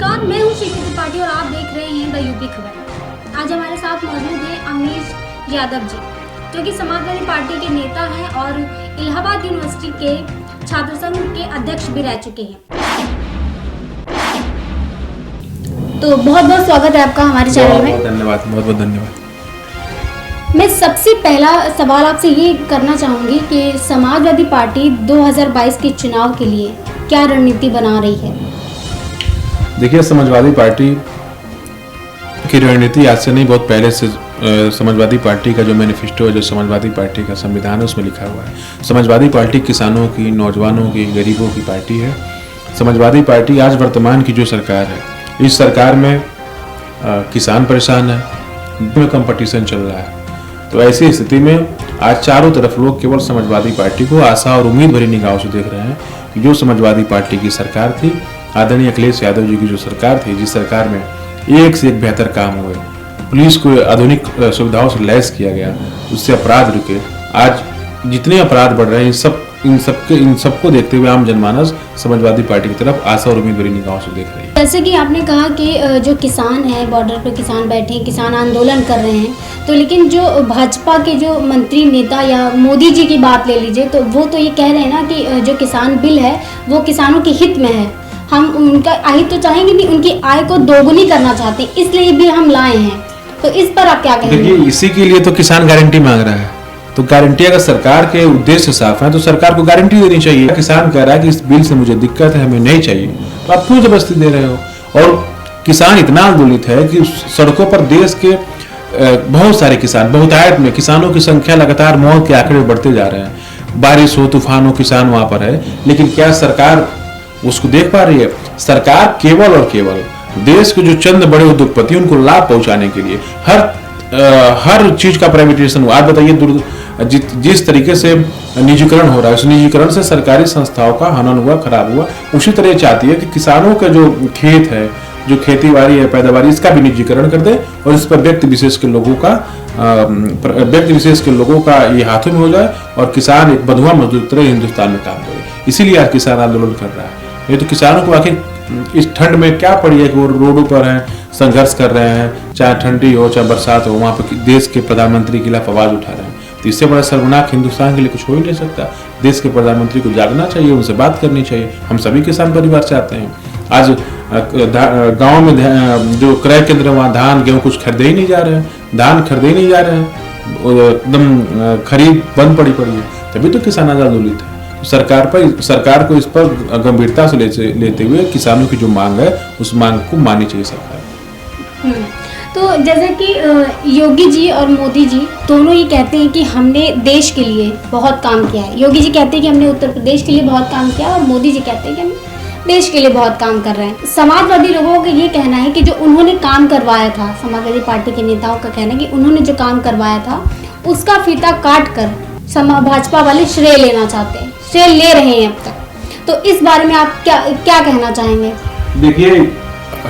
नमस्कार, मैं हूं शिखा त्रिपाठी और आप देख रहे हैं द यूपी खबर। आज हमारे साथ मौजूद हैं अमरीश यादव जी, जो कि समाजवादी पार्टी के नेता हैं और इलाहाबाद यूनिवर्सिटी के छात्र संघ के अध्यक्ष भी रह चुके हैं। तो बहुत बहुत स्वागत है आपका हमारे चैनल में। धन्यवाद, बहुत बहुत धन्यवाद। मैं सबसे पहला सवाल आपसे ये करना चाहूँगी कि समाजवादी पार्टी 2022 के चुनाव के लिए क्या रणनीति बना रही है? देखिए, समाजवादी पार्टी की रणनीति आज से नहीं, बहुत पहले से समाजवादी पार्टी का जो मैनिफेस्टो है, जो समाजवादी पार्टी का संविधान है, उसमें लिखा हुआ है। समाजवादी पार्टी किसानों की, नौजवानों की, गरीबों की पार्टी है। समाजवादी पार्टी आज वर्तमान की जो सरकार है, इस सरकार में किसान परेशान है, में कंपटीशन चल रहा है। तो ऐसी स्थिति में आज चारों तरफ लोग केवल समाजवादी पार्टी को आशा और उम्मीद भरी निगाहों से देख रहे हैं कि जो समाजवादी पार्टी की सरकार थी, आदरणीय अखिलेश यादव जी की जो सरकार थी, जिस सरकार में एक से एक बेहतर काम हुए, पुलिस को आधुनिक सुविधाओं से लैस किया गया, उससे अपराध रुके। आज जितने अपराध बढ़ रहे हैं, इन सबको देखते हुए आम जनमानस समाजवादी पार्टी की तरफ आशा और उम्मीद भरी निगाहों से देख रही है। जैसे कि आपने कहा कि जो किसान हैं, बॉर्डर पे किसान बैठे हैं, किसान आंदोलन कर रहे हैं, तो लेकिन जो भाजपा के जो मंत्री नेता या मोदी जी की बात ले लीजिए, तो वो तो ये कह रहे हैं ना कि जो किसान बिल है वो किसानों के हित में है। हम उनका हित तो चाहेंगे नहीं, उनकी आय को दोगुनी करना चाहते हैं, इसलिए भी हम लाए हैं। तो इस पर आप क्या कहेंगे? देखिए, इसी के लिए तो किसान गारंटी मांग रहा है। तो गारंटी, अगर सरकार के उद्देश्य साफ है तो सरकार को गारंटी देनी चाहिए। किसान कह रहा है कि इस बिल से मुझे दिक्कत है, हमें नहीं चाहिए, तो आप क्यों जबरदस्ती दे रहे हो? और किसान इतना आंदोलित है कि सड़कों पर देश के बहुत सारे किसान, बहुतायत में किसानों की संख्या लगातार मौत के आंकड़े बढ़ते जा रहे हैं। बारिश हो, तूफान हो, किसान वहां पर है, लेकिन क्या सरकार उसको देख पा रही है? सरकार केवल और केवल देश के जो चंद बड़े उद्योगपति, उनको लाभ पहुंचाने के लिए हर चीज का प्राइवेटाइजेशन हुआ। आप बताइए, जिस तरीके से निजीकरण हो रहा है, उस निजीकरण से सरकारी संस्थाओं का हनन हुआ, खराब हुआ। उसी तरह चाहती है कि किसानों का जो खेत है, जो खेती बाड़ी है, पैदावारी, इसका भी निजीकरण कर दे और इस पर व्यक्ति विशेष के लोगों का ये हाथों में हो जाए और किसान एक बंधुआ मजदूर तरह हिंदुस्तान में काम करे। इसीलिए आज किसान आंदोलन कर रहा है। ये तो किसानों को आखिर इस ठंड में क्या पड़ी है कि वो रोडों पर हैं, संघर्ष कर रहे हैं, चाहे ठंडी हो चाहे बरसात हो, वहाँ पर देश के प्रधानमंत्री के खिलाफ आवाज उठा रहे हैं। तो इससे बड़ा शर्मनाक हिंदुस्तान के लिए कुछ हो ही नहीं सकता। देश के प्रधानमंत्री को जागना चाहिए, उनसे बात करनी चाहिए। हम सभी किसान परिवार से आते हैं। आज गाँव में जो क्रय केंद्र है, वहाँ धान गेहूँ कुछ खरीदे ही नहीं जा रहे हैं, धान खरीदे ही नहीं जा रहे हैं, एकदम खरीद बंद पड़ी है। तभी तो किसान आज आंदोलित है। सरकार को इस पर गंभीरता से लेते हुए किसानों की जो मांग है, उस मांग को माननी चाहिए सरकार। तो जैसे कि योगी जी और मोदी जी दोनों ही कहते हैं कि हमने देश के लिए बहुत काम किया है। योगी जी कहते हैं कि हमने उत्तर प्रदेश के लिए बहुत काम किया और मोदी जी कहते हैं कि हम देश के लिए बहुत काम कर रहे हैं। समाजवादी लोगों का ये कहना है कि जो उन्होंने काम करवाया था, समाजवादी पार्टी के नेताओं का कहना है कि उन्होंने जो काम करवाया था उसका फीता काट कर भाजपा वाले श्रेय लेना चाहते हैं, श्रेय ले रहे हैं अब तक। तो इस बारे में आप क्या कहना चाहेंगे? देखिए,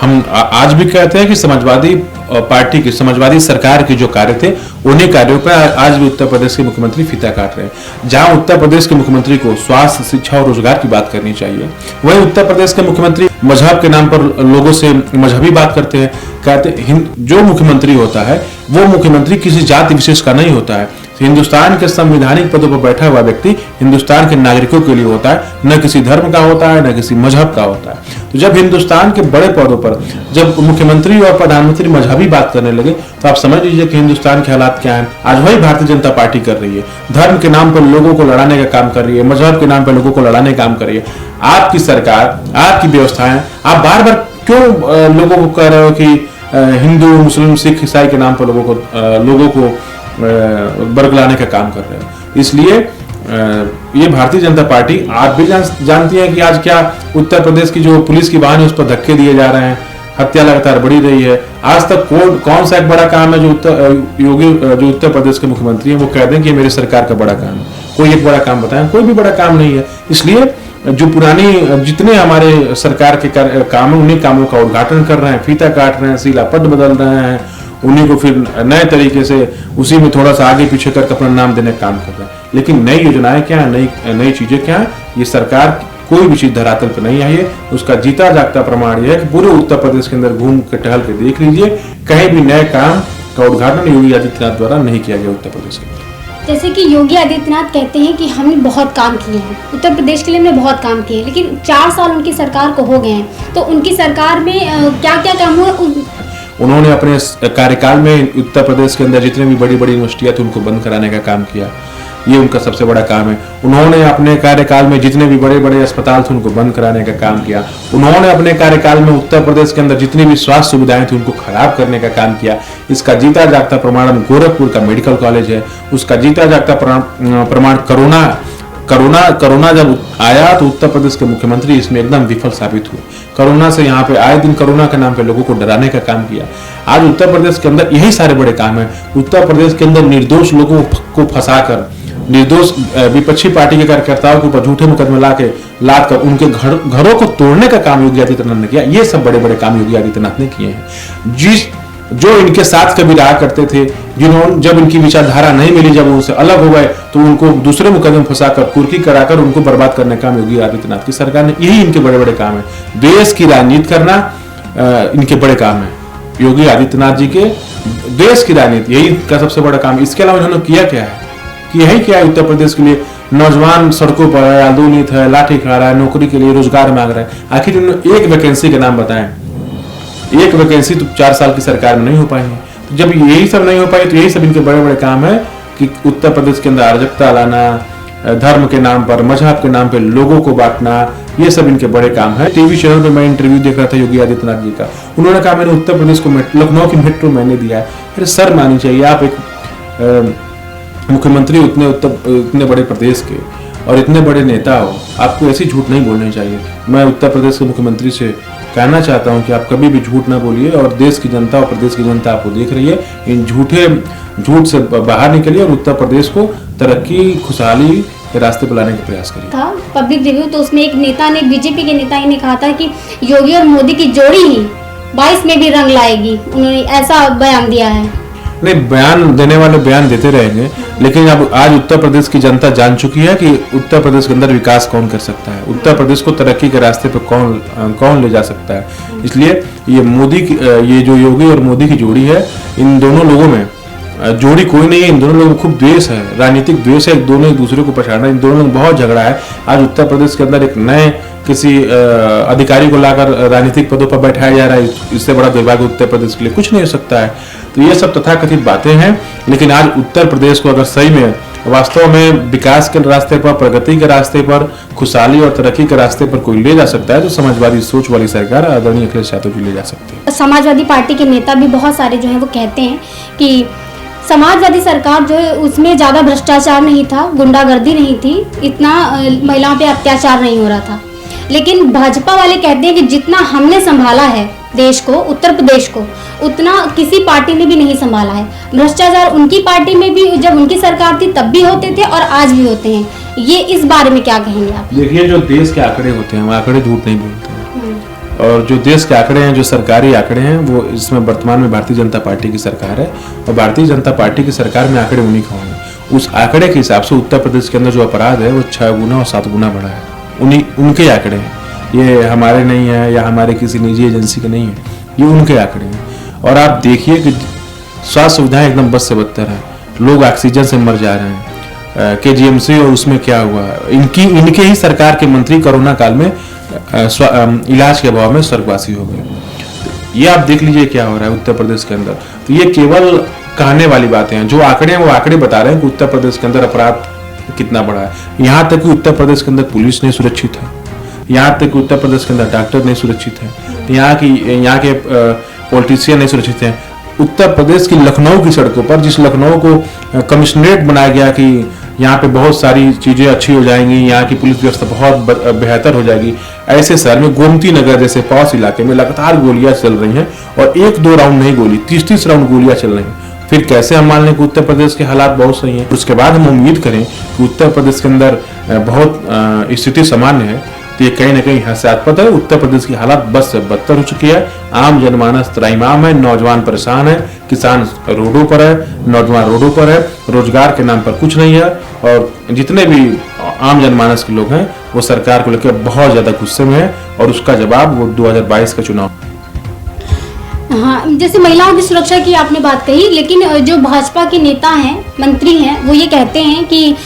हम आज भी कहते हैं कि समाजवादी पार्टी की, समाजवादी सरकार के जो कार्य थे, उन्हीं कार्यों पर आज भी उत्तर प्रदेश के मुख्यमंत्री फीता काट रहे हैं। जहां उत्तर प्रदेश के मुख्यमंत्री को स्वास्थ्य, शिक्षा और रोजगार की बात करनी चाहिए, वहीं उत्तर प्रदेश के मुख्यमंत्री मजहब के नाम पर लोगों से मजहबी बात करते हैं। कहते जो मुख्यमंत्री होता है वो मुख्यमंत्री किसी जाति विशेष का नहीं होता है। हिंदुस्तान के संवैधानिक पदों पर बैठा हुआ व्यक्ति हिंदुस्तान के नागरिकों के लिए होता है, न किसी धर्म का होता है, न किसी मजहब का होता है। तो जब हिंदुस्तान के बड़े पदों पर जब मुख्यमंत्री और प्रधानमंत्री मजहबी बात करने लगे, तो आप समझ लीजिए कि हिंदुस्तान के हालात क्या हैं। आज वही भारतीय जनता पार्टी कर रही है, धर्म के नाम पर लोगों को लड़ाने का काम कर रही है, मजहब के नाम पर लोगों को लड़ाने का काम कर रही है। आपकी सरकार, आपकी व्यवस्थाएं, आप बार बार क्यों लोगों को कह रहे हो कि हिंदू, मुस्लिम, सिख, ईसाई के नाम पर लोगों को बरगलाने का काम कर रहे हैं? इसलिए ये भारतीय जनता पार्टी, आप भी जानती हैं कि आज क्या उत्तर प्रदेश की जो पुलिस की वाहन है, उस पर धक्के दिए जा रहे हैं, हत्या लगातार बढ़ी रही है। आज तक कौन सा एक बड़ा काम है जो उत्तर प्रदेश के मुख्यमंत्री हैं वो कह दें कि मेरी सरकार का बड़ा काम है? कोई एक बड़ा काम बताएं? कोई भी बड़ा काम नहीं है। इसलिए जो पुरानी जितने हमारे सरकार के काम है, उन्हीं कामों का उद्घाटन कर रहे हैं, फीता काट रहे हैं, शिलापट बदल रहे हैं, उन्हीं को फिर नए तरीके से उसी में थोड़ा सा आगे पीछे करके अपना नाम देने का काम कर रहे हैं। लेकिन नई योजनाएं क्या है, नई चीजें क्या है, ये सरकार कोई भी चीज धरातल पर नहीं आई है। उसका जीता जागता प्रमाण यह है कि पूरे उत्तर प्रदेश के अंदर घूम के टहल के देख लीजिए, कहीं भी नए काम का उद्घाटन योगी आदित्यनाथ द्वारा नहीं किया गया उत्तर प्रदेश के अंदर। जैसे कि योगी आदित्यनाथ कहते हैं कि हमने बहुत काम किए हैं, उत्तर प्रदेश के लिए हमने बहुत काम किए हैं, लेकिन 4 साल उनकी सरकार को हो गए हैं, तो उनकी सरकार में क्या क्या काम हुआ? उन्होंने अपने कार्यकाल में उत्तर प्रदेश के अंदर जितने भी बड़ी बड़ी यूनिवर्सिटियां थी उनको बंद कराने का काम किया, ये उनका सबसे बड़ा काम है। उन्होंने अपने कार्यकाल में जितने भी बड़े बड़े अस्पताल थे उनको बंद कराने का काम किया। उन्होंने अपने कार्यकाल में उत्तर प्रदेश के अंदर जितनी भी स्वास्थ्य सुविधाएं थी उनको खराब करने का काम किया। इसका जीता जागता प्रमाण गोरखपुर का मेडिकल कॉलेज है, उसका जीता जागता प्रमाण कोरोना जब आया तो उत्तर प्रदेश के मुख्यमंत्री इसमें एकदम विफल साबित हुए। कोरोना से यहाँ पे आए दिन कोरोना के नाम पे लोगों को डराने का काम किया। आज उत्तर प्रदेश के अंदर यही सारे बड़े काम है। उत्तर प्रदेश के अंदर निर्दोष लोगों को फंसाकर, निर्दोष विपक्षी पार्टी के कार्यकर्ताओं के ऊपर झूठे मुकदमे लाद कर उनके घरों को तोड़ने का काम योगी आदित्यनाथ ने किया। ये सब बड़े बड़े काम योगी आदित्यनाथ ने किए हैं। जो इनके साथ कभी रहा करते थे, जिन्होंने जब इनकी विचारधारा नहीं मिली, जब उनसे अलग हो गए तो उनको दूसरे मुकदमे फंसाकर कुर्की कराकर उनको बर्बाद करने का काम योगी आदित्यनाथ की सरकार ने, यही इनके बड़े बड़े काम है। देश की राजनीति करना इनके बड़े काम है। योगी आदित्यनाथ जी के देश की राजनीति यही का सबसे बड़ा काम। इसके अलावा उन्होंने किया क्या है कि यही क्या है उत्तर प्रदेश के लिए? नौजवान सड़कों पर है, आंदोलित है, लाठी खा रहा है, नौकरी के लिए रोजगार मांग रहा है। आखिर उन्होंने एक वैकेंसी के नाम बताएं। एक वैकेंसी तो 4 साल की सरकार में नहीं हो पाई है। तो जब यही सब नहीं हो पाई तो यही सब इनके बड़े बड़े काम है कि उत्तर प्रदेश के अंदर अराजकता लाना, धर्म के नाम पर, मजहब के नाम पर लोगों को बांटना, ये सब इनके बड़े काम है। टीवी चैनल पे मैं इंटरव्यू देख रहा था योगी आदित्यनाथ जी का, उन्होंने कहा मैंने उत्तर प्रदेश को लखनऊ की मेट्रो मैंने दिया है। अरे सर मानी चाहिए, आप एक मुख्यमंत्री इतने बड़े प्रदेश के और इतने बड़े नेता हो, आपको ऐसी झूठ नहीं बोलनी चाहिए। मैं उत्तर प्रदेश के मुख्यमंत्री से कहना चाहता हूं कि आप कभी भी झूठ ना बोलिए और देश की जनता और प्रदेश की जनता आपको देख रही है। इन झूठ से बाहर निकलिए और उत्तर प्रदेश को तरक्की, खुशहाली के रास्ते पर लाने का प्रयास करिए। था पब्लिक रिव्यू, तो उसमें एक नेता ने, बीजेपी के नेता ही ने कहा था कि योगी और मोदी की जोड़ी ही 22 में भी रंग लाएगी। उन्होंने ऐसा बयान दिया है। नहीं, बयान देने वाले बयान देते रहेंगे, लेकिन अब आज उत्तर प्रदेश की जनता जान चुकी है कि उत्तर प्रदेश के अंदर विकास कौन कर सकता है, उत्तर प्रदेश को तरक्की के रास्ते पर कौन ले जा सकता है। इसलिए ये जो योगी और मोदी की जोड़ी है, इन दोनों लोगों में जोड़ी कोई नहीं है। इन दोनों लोगों में खूब द्वेष है, राजनीतिक द्वेष है, दोनों एक दूसरे को पछाड़ना। इन दोनों में बहुत झगड़ा है। आज उत्तर प्रदेश के अंदर एक नए किसी अधिकारी को लाकर राजनीतिक पदों पर बैठाया जा रहा है। इससे बड़ा दुर्भाग्य उत्तर प्रदेश के लिए कुछ नहीं हो सकता है। तो ये सब तथाकथित बातें हैं, लेकिन आज उत्तर प्रदेश को अगर सही में वास्तव में विकास के रास्ते पर, प्रगति के रास्ते पर, खुशहाली और तरक्की के रास्ते पर कोई ले जा सकता है तो समाजवादी सोच वाली सरकार आदरणीय अखिलेश यादव जी ले जा सकती है। समाजवादी पार्टी के नेता भी बहुत सारे जो है वो कहते हैं कि समाजवादी सरकार जो है उसमें ज़्यादा भ्रष्टाचार नहीं था, गुंडागर्दी नहीं थी, इतना महिलाओं पे अत्याचार नहीं हो रहा था। लेकिन भाजपा वाले कहते हैं कि जितना हमने संभाला है देश को, उत्तर प्रदेश को, उतना किसी पार्टी ने भी नहीं संभाला है। भ्रष्टाचार उनकी पार्टी में भी जब उनकी सरकार थी तब भी होते थे और आज भी होते हैं। ये इस बारे में क्या कहेंगे आप? देखिए, जो देश के आंकड़े होते हैं वो आंकड़े झूठ नहीं बोलते हैं, और जो देश के आंकड़े हैं, जो सरकारी आंकड़े हैं, वो इसमें वर्तमान में भारतीय जनता पार्टी की सरकार है और भारतीय जनता पार्टी की सरकार में आंकड़े उन्हीं का होंगे। उस आंकड़े के हिसाब से उत्तर प्रदेश के अंदर जो अपराध है वो 6 गुना और 7 गुना बढ़ा है। उनके आंकड़े हैं, ये हमारे नहीं है या हमारे किसी निजी एजेंसी के नहीं है, ये उनके आंकड़े हैं। और आप देखिए कि स्वास्थ्य सुविधाएं एकदम बद से बदतर है, लोग ऑक्सीजन से मर जा रहे हैं। KGMC और उसमें क्या हुआ, इनके ही सरकार के मंत्री कोरोना काल में इलाज के अभाव में स्वर्गवासी हो गए। ये आप देख लीजिए क्या हो रहा है उत्तर प्रदेश के अंदर। तो ये केवल कहने वाली बातें हैं। जो आंकड़े हैं वो आंकड़े बता रहे हैं कि उत्तर प्रदेश के अंदर अपराध कितना बड़ा है। यहाँ तक कि उत्तर प्रदेश के अंदर पुलिस नहीं सुरक्षित है, यहाँ तक कि उत्तर प्रदेश के अंदर डॉक्टर नहीं सुरक्षित है, यहाँ के पॉलिटिशियन नहीं सुरक्षित हैं। उत्तर प्रदेश की लखनऊ की सड़कों पर, जिस लखनऊ को कमिश्नरेट बनाया गया कि यहाँ पे बहुत सारी चीजें अच्छी हो जाएंगी, यहाँ की पुलिस व्यवस्था बहुत बेहतर हो जाएगी, ऐसे शहर में गोमती नगर जैसे पॉश इलाके में लगातार गोलियां चल रही हैं और 1-2 राउंड नहीं गोली, 30-30 राउंड गोलियां चल रही हैं। फिर कैसे हम मान लें कि उत्तर प्रदेश के हालात बहुत सही हैं? उसके बाद हम उम्मीद करें कि उत्तर प्रदेश के अंदर बहुत स्थिति सामान्य है तो ये कहीं ना कहीं हास्यास्पद है। उत्तर प्रदेश की हालत बस से बदतर हो चुकी है। आम जनमानस त्राहिमाम है, नौजवान परेशान है, किसान रोडों पर है, नौजवान रोडों पर है, रोजगार के नाम पर कुछ नहीं है। और जितने भी आम जनमानस के लोग हैं वो सरकार को लेकर बहुत ज्यादा गुस्से में है और उसका जवाब वो 2022 का चुनाव। हाँ, जैसे महिलाओं की सुरक्षा की आपने बात कही, लेकिन जो भाजपा के नेता हैं, मंत्री हैं, वो ये कहते हैं कि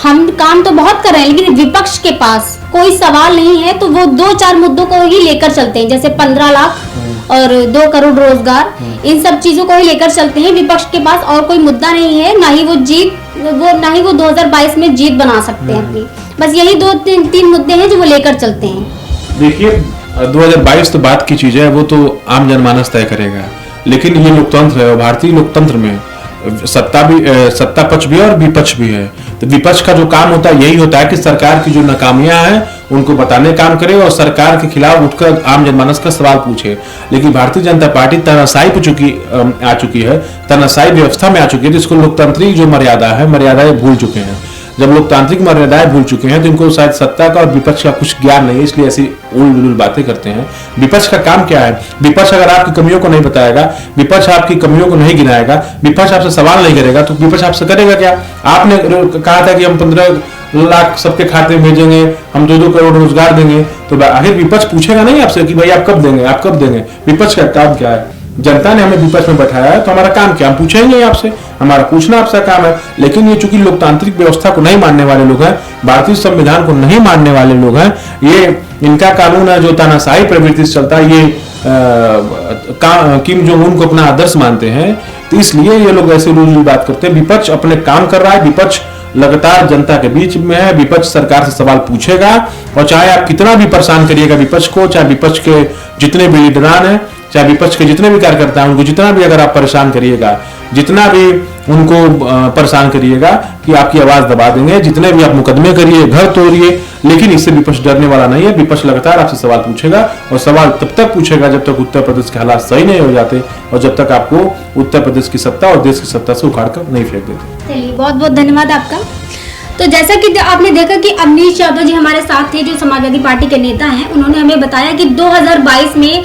हम काम तो बहुत कर रहे हैं लेकिन विपक्ष के पास कोई सवाल नहीं है, तो वो 2-4 मुद्दों को ही लेकर चलते हैं, जैसे 15 लाख और 2 करोड़ रोजगार, इन सब चीजों को ही लेकर चलते हैं। विपक्ष के पास और कोई मुद्दा नहीं है, ना ही वो 2022 में जीत बना सकते हैं अपनी। बस यही 2-3 मुद्दे हैं जो वो लेकर चलते हैं। देखिए 2022 तो बात की चीज है, वो तो आम जनमानस तय करेगा, लेकिन ये लोकतंत्र है और भारतीय लोकतंत्र में सत्ता पक्ष भी है और विपक्ष भी है। तो विपक्ष का जो काम होता है यही होता है कि सरकार की जो नाकामियां हैं उनको बताने काम करे और सरकार के खिलाफ उठकर आम जनमानस का सवाल पूछे। लेकिन भारतीय जनता पार्टी तानाशाही आ चुकी है, तानाशाही व्यवस्था में आ चुकी है, जिसको लोकतांत्रिक जो मर्यादा है, मर्यादाएं भूल चुके हैं। जब लोकतांत्रिक मर्यादाएं भूल चुके हैं तो इनको शायद सत्ता का और विपक्ष का कुछ ज्ञान नहीं है, इसलिए ऐसी उल बातें करते हैं। विपक्ष का काम क्या है? विपक्ष अगर आपकी कमियों को नहीं बताएगा, विपक्ष आपकी कमियों को नहीं गिनाएगा, विपक्ष आपसे सवाल नहीं करेगा, तो विपक्ष आपसे करेगा क्या? आपने कहा था कि हम 15 लाख सबके खाते में भेजेंगे, हम 2-2 करोड़ रोजगार देंगे, तो आखिर विपक्ष पूछेगा नहीं आपसे कि भाई आप कब देंगे, आप कब देंगे? विपक्ष का काम क्या है? जनता ने हमें विपक्ष में बैठाया है तो हमारा काम क्या? हम पूछेंगे आपसे, हमारा पूछना आपका काम है। लेकिन ये चूंकि लोकतांत्रिक व्यवस्था को नहीं मानने वाले लोग हैं, भारतीय संविधान को नहीं मानने वाले लोग हैं, ये इनका कानून है जो तानाशाही प्रवृत्ति से चलता है, ये किम जोंग उन को अपना आदर्श मानते हैं, तो इसलिए ये लोग ऐसे रोज बात करते हैं। विपक्ष अपने काम कर रहा है, विपक्ष लगातार जनता के बीच में है, विपक्ष सरकार से सवाल पूछेगा और चाहे आप कितना भी परेशान करिएगा विपक्ष को, चाहे विपक्ष के जितने भी लीडरान हैं, चाहे विपक्ष के जितने भी कार्यकर्ता हैं, उनको जितना भी अगर आप परेशान करिएगा, जितना भी उनको परेशान करिएगा कि आपकी आवाज दबा देंगे, जितने भी आप मुकदमे करिए, घर तोड़िए, लेकिन इससे विपक्ष डरने वाला नहीं है। विपक्ष लगातार आपसे सवाल पूछेगा और सवाल तब तक पूछेगा जब तक उत्तर प्रदेश के हालात सही नहीं हो जाते और जब तक आपको उत्तर प्रदेश की सत्ता और देश की सत्ता से उखाड़ कर नहीं फेंक देते। चलिए, बहुत बहुत धन्यवाद आपका। तो जैसा कि आपने देखा कि अवनीश यादव जी हमारे साथ थे, जो समाजवादी पार्टी के नेता हैं, उन्होंने हमें बताया कि 2022 में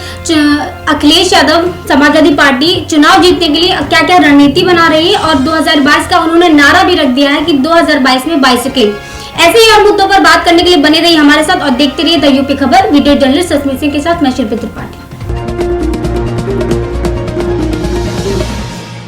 अखिलेश यादव समाजवादी पार्टी चुनाव जीतने के लिए क्या क्या रणनीति बना रही है और 2022 का उन्होंने नारा भी रख दिया है कि 2022 में बाइसिकल। ऐसे ही और मुद्दों पर बात करने के लिए बने रहिए हमारे साथ और देखते रहिए द यूपी खबर। वीडियो जर्नलिस्ट सस्मित सिंह के साथ मैं शिल्पी त्रिपाठी।